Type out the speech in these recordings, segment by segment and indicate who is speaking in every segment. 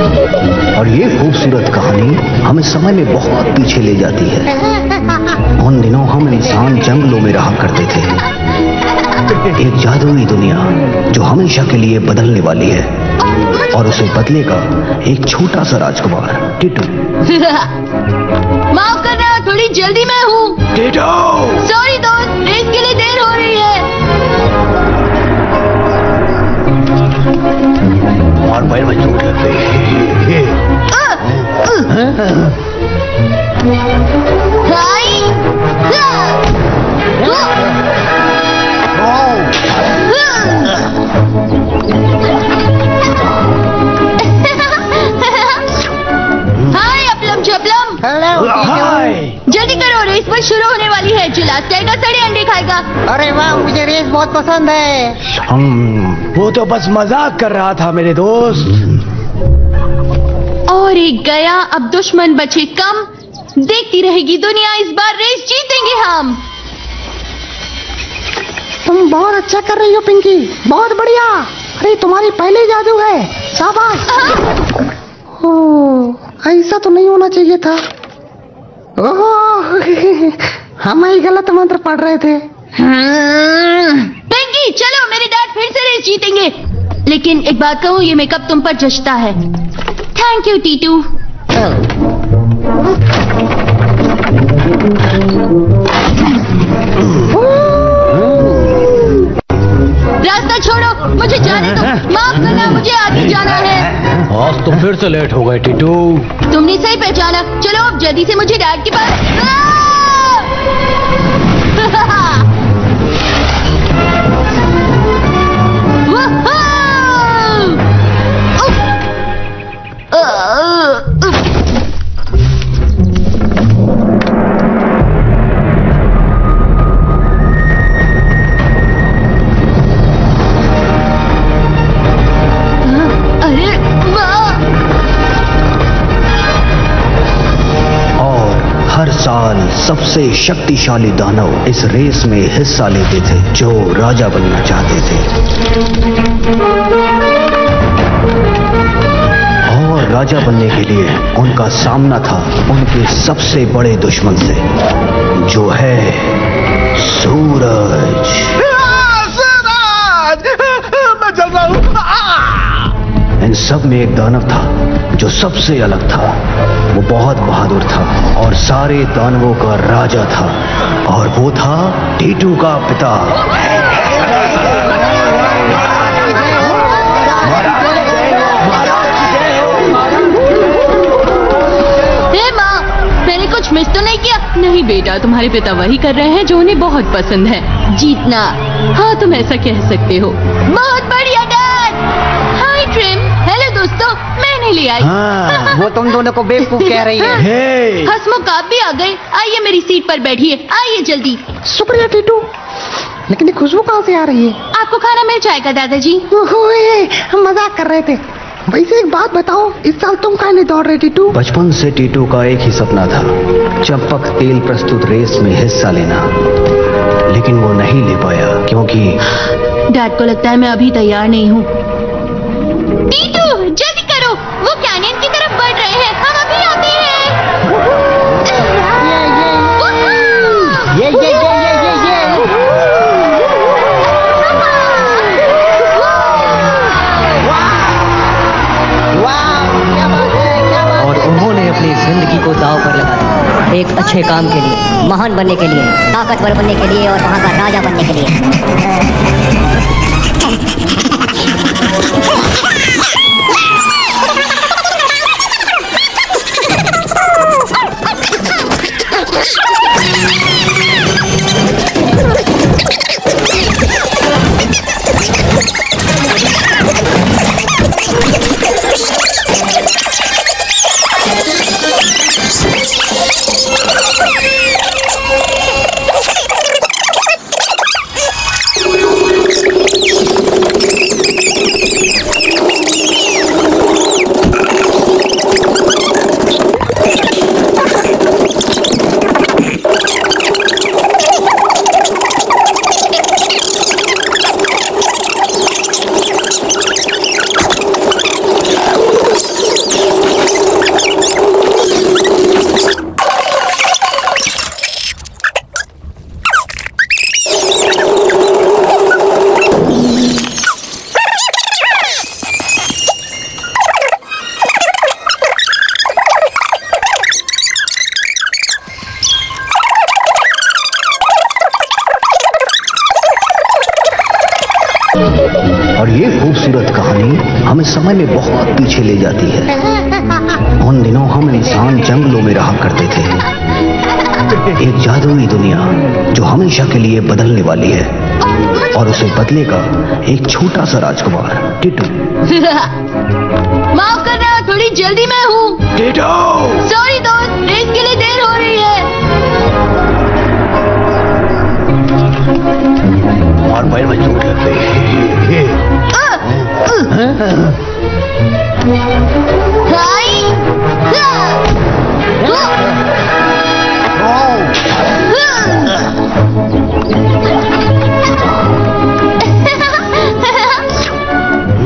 Speaker 1: और ये खूबसूरत कहानी हमें समय में बहुत पीछे ले जाती है। उन दिनों हम इंसान जंगलों में रहा करते थे। एक जादुई दुनिया जो हमेशा के लिए बदलने वाली है, और उसे बदलेगा एक छोटा सा राजकुमार टीटू।
Speaker 2: माफ करना, थोड़ी जल्दी में हूँ।
Speaker 1: टीटू!
Speaker 2: सॉरी दोस्त, रेस के लिए देर हो रही है।
Speaker 1: और पैर में चोट लग गई।
Speaker 2: हाय अपलम झपलम। जल्दी करो, रेस पर शुरू होने वाली है। जो लास्ट आएगा सारे अंडे खाएगा।
Speaker 3: अरे वाह, मुझे रेस बहुत पसंद है।
Speaker 1: वो तो बस मजाक कर रहा था मेरे दोस्त।
Speaker 2: और एक गया, अब दुश्मन बचे कम। देखती रहेगी दुनिया, इस बार रेस जीतेंगे हम।
Speaker 3: तुम बहुत अच्छा कर रही हो पिंकी, बहुत बढ़िया। अरे तुम्हारी पहले जादू है, शाबाश। ओह, ऐसा तो नहीं होना चाहिए था। ओह, हम ही गलत मंत्र पढ़ रहे थे।
Speaker 2: पिंकी चलो, मेरे डैड फिर से रेस जीतेंगे। लेकिन एक बात कहूँ, ये मेकअप तुम पर जचता है। Thank you Titu. रास्ता छोड़ो, मुझे जाने दो। माफ करना, मुझे आगे जाना है।
Speaker 1: आज तो फिर से लेट हो गए टीटू।
Speaker 2: तुमने सही पहचाना। चलो अब जल्दी से मुझे डैड के पास।
Speaker 1: हर साल सबसे शक्तिशाली दानव इस रेस में हिस्सा लेते थे जो राजा बनना चाहते थे। और राजा बनने के लिए उनका सामना था उनके सबसे बड़े दुश्मन से, जो है सूरज।
Speaker 4: मैं जल रहा हूँ।
Speaker 1: इन सब में एक दानव था जो सबसे अलग था। वो बहुत बहादुर था और सारे दानवों का राजा था, और वो था टीटू का पिता।
Speaker 2: हे माँ, मैंने कुछ मिस तो नहीं किया? नहीं बेटा, तुम्हारे पिता वही कर रहे हैं जो उन्हें बहुत पसंद है, जीतना। हाँ, तुम ऐसा कह सकते हो। बहुत बढ़िया डैड। हाय ट्रिम। हेलो दोस्तों, मैंने ले आई।
Speaker 1: हाँ।
Speaker 3: वो तुम दोनों को बेवकूफ कह रही है।
Speaker 1: हे।
Speaker 2: हंसमुख आप भी आ गए। आइए मेरी सीट पर बैठिए, आइए जल्दी।
Speaker 3: शुक्रिया टीटू। लेकिन ये खुशबू कहाँ से आ रही है?
Speaker 2: आपको खाना मिल जाएगा दादाजी।
Speaker 3: हम मजाक कर रहे थे। वैसे एक बात बताओ, इस साल तुम काहे नहीं दौड़ रहे टीटू?
Speaker 1: बचपन से टीटू का एक ही सपना था, चंपक तेल प्रस्तुत रेस में हिस्सा लेना, लेकिन वो नहीं ले पाया क्योंकि
Speaker 2: डैड को लगता है मैं अभी तैयार नहीं हूँ। टीटू जल्दी करो, वो कैनियन की तरफ बढ़ रहे हैं। हम अभी आते हैं।
Speaker 5: और उन्होंने अपनी जिंदगी को दांव पर लगा दिया, एक अच्छे काम के लिए, महान बनने के लिए, ताकतवर बनने के लिए और वहाँ का राजा बनने के लिए।
Speaker 1: और ये खूबसूरत कहानी हमें समय में बहुत पीछे ले जाती है। उन दिनों हम इंसान जंगलों में रहा करते थे। एक जादुई दुनिया जो हमेशा के लिए बदलने वाली है, और उसे बदलेगा एक छोटा सा राजकुमार टीटू।
Speaker 2: माफ करना, थोड़ी जल्दी में हूँ।
Speaker 1: टीटू!
Speaker 2: सॉरी दोस्त, रेस के लिए देर हो रही है।
Speaker 1: और पैर में चोट लग गई।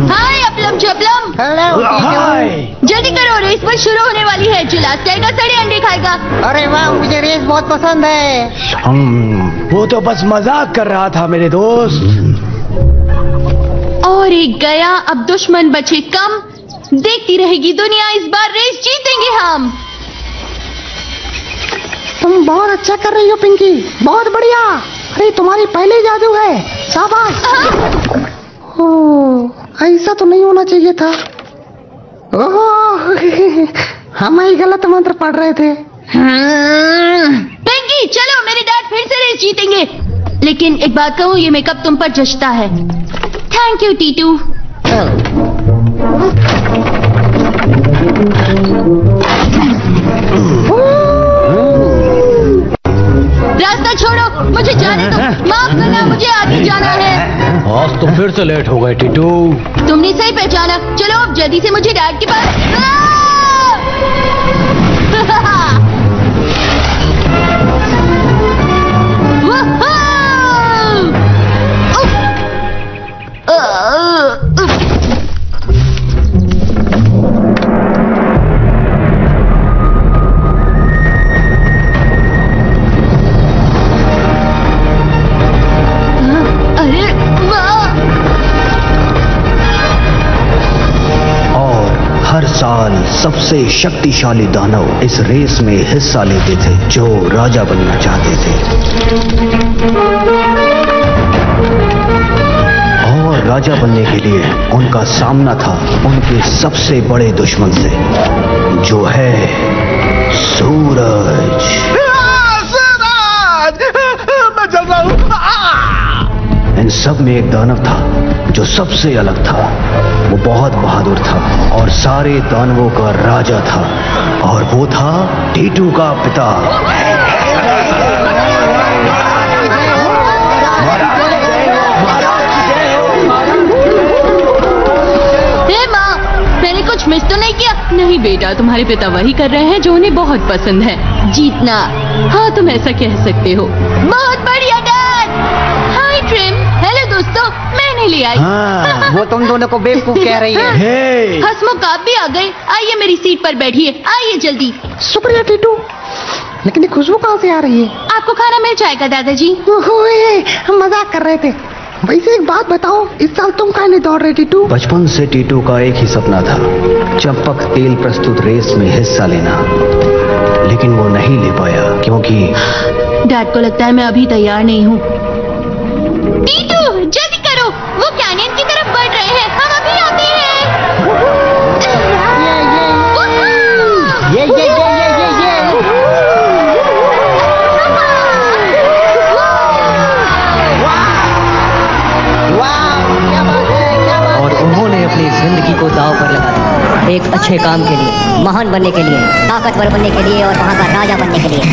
Speaker 2: हाय अपलम झपलम। जल्दी करो, रेस पर शुरू होने वाली है। जो लास्ट आएगा सारे अंडे खाएगा।
Speaker 3: अरे वाह, मुझे रेस बहुत पसंद है।
Speaker 4: वो तो बस मजाक कर रहा था मेरे दोस्त।
Speaker 2: और एक गया, अब दुश्मन बचे कम। देखती रहेगी दुनिया, इस बार रेस जीतेंगे हम।
Speaker 3: तुम बहुत अच्छा कर रही हो पिंकी, बहुत बढ़िया। अरे तुम्हारी पहले जादू है, शाबाश। ओह, ऐसा तो नहीं होना चाहिए था। ओह, हम ही गलत मंत्र पढ़ रहे थे।
Speaker 2: पिंकी चलो, मेरे डैड फिर से रेस जीतेंगे। लेकिन एक बात कहूँ, ये मेकअप तुम पर जचता है। Thank you Titu. रास्ता छोड़ो, मुझे जाने दो। माफ करना, मुझे आगे जाना है।
Speaker 4: आज तो फिर से लेट हो गए टीटू।
Speaker 2: तुमने सही पहचाना। चलो अब जल्दी से मुझे डैड के पास।
Speaker 1: हर साल सबसे शक्तिशाली दानव इस रेस में हिस्सा लेते थे जो राजा बनना चाहते थे। और राजा बनने के लिए उनका सामना था उनके सबसे बड़े दुश्मन से, जो है सूरज।
Speaker 4: मैं जल रहा हूँ।
Speaker 1: इन सब में एक दानव था जो सबसे अलग था। वो बहुत बहादुर था और सारे दानवों का राजा था, और वो था टीटू का पिता।
Speaker 2: हे माँ, मैंने कुछ मिस तो नहीं किया? नहीं बेटा, तुम्हारे पिता वही कर रहे हैं जो उन्हें बहुत पसंद है, जीतना। हाँ, तुम ऐसा कह सकते हो। बहुत बढ़िया डैड। हाय ट्रिम। हेलो दोस्तों, मैंने ले आई।
Speaker 3: हाँ, वो तुम दोनों को बेवकूफ कह रही है।
Speaker 4: हे!
Speaker 2: हंसमुख आप भी आ गए। आइए मेरी सीट पर बैठिए, आइए जल्दी।
Speaker 3: शुक्रिया टीटू, लेकिन ये खुशबू कहाँ से आ रही है?
Speaker 2: आपको खाना मिल जाएगा दादाजी।
Speaker 3: ओए, हम मजाक कर रहे थे। वैसे एक बात बताओ, इस साल तुम काहे नहीं दौड़ रहे टीटू?
Speaker 1: बचपन से टीटू का एक ही सपना था, चंपक तेल प्रस्तुत रेस में हिस्सा लेना, लेकिन वो नहीं ले पाया क्योंकि
Speaker 2: डैड को लगता है मैं अभी तैयार नहीं हूँ। टीटू जल्दी करो, वो कैनियन की तरफ बढ़ रहे हैं। हम अभी आते हैं।
Speaker 5: और उन्होंने अपनी जिंदगी को दांव पर लगा दिया, एक अच्छे काम के लिए, महान बनने के लिए, ताकतवर बनने के लिए और वहाँ का राजा बनने के लिए।